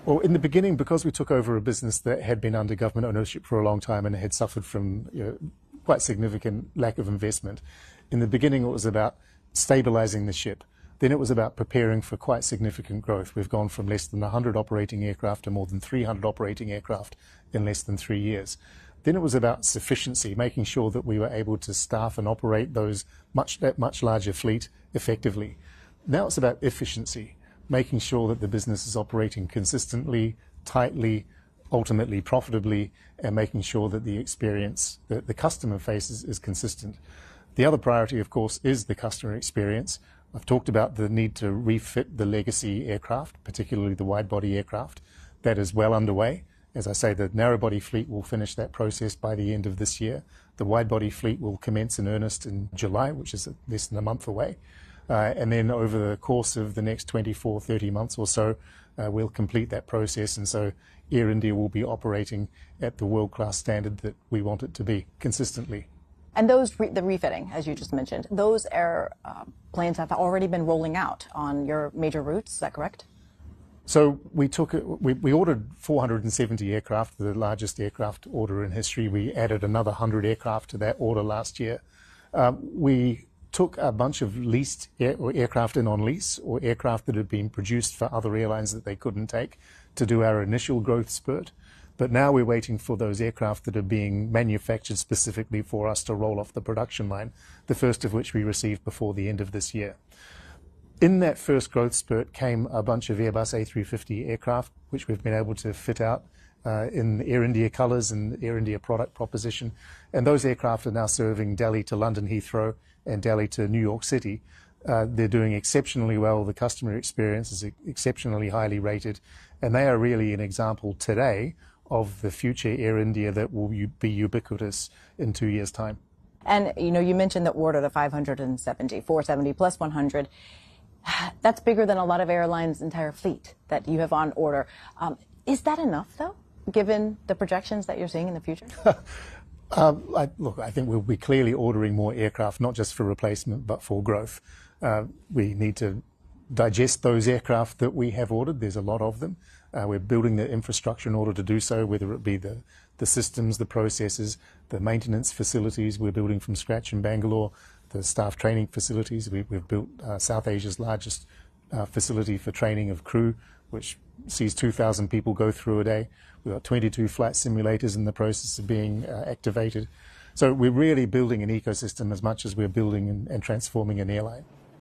Well, in the beginning, because we took over a business that had been under government ownership for a long time and had suffered from quite significant lack of investment, in the beginning it was about stabilizing the ship. Then it was about preparing for quite significant growth. We've gone from less than 100 operating aircraft to more than 300 operating aircraft in less than 3 years. Then it was about sufficiency, making sure that we were able to staff and operate that much larger fleet effectively. Now it's about efficiency, making sure that the business is operating consistently, tightly, ultimately profitably, and making sure that the experience that the customer faces is consistent. The other priority, of course, is the customer experience. I've talked about the need to refit the legacy aircraft, particularly the wide-body aircraft. That is well underway. As I say, the narrow-body fleet will finish that process by the end of this year. The wide-body fleet will commence in earnest in July, which is less than a month away. And then over the course of the next 24, 30 months or so, we'll complete that process. And so Air India will be operating at the world-class standard that we want it to be consistently. And the refitting, as you just mentioned, those airplanes have already been rolling out on your major routes. Is that correct? So we ordered 470 aircraft, the largest aircraft order in history. We added another 100 aircraft to that order last year. We took a bunch of leased aircraft in on lease, or aircraft that had been produced for other airlines that they couldn't take, to do our initial growth spurt. But now we're waiting for those aircraft that are being manufactured specifically for us to roll off the production line, the first of which we received before the end of this year. In that first growth spurt came a bunch of Airbus A350 aircraft, which we've been able to fit out in Air India colours and Air India product proposition. And those aircraft are now serving Delhi to London Heathrow and Delhi to New York City. They're doing exceptionally well. The customer experience is exceptionally highly rated. And they are really an example today of the future Air India that will be ubiquitous in 2 years' time. And, you mentioned the order, the 570, 470 plus 100. That's bigger than a lot of airlines' entire fleet that you have on order. Is that enough, though, given the projections that you're seeing in the future? Look, I think we'll be clearly ordering more aircraft, not just for replacement, but for growth. We need to digest those aircraft that we have ordered. There's a lot of them. We're building the infrastructure in order to do so, whether it be the systems, the processes, the maintenance facilities we're building from scratch in Bangalore, the staff training facilities. We've built South Asia's largest facility for training of crew, which sees 2,000 people go through a day. We've got 22 flight simulators in the process of being activated. So we're really building an ecosystem as much as we're building and transforming an airline.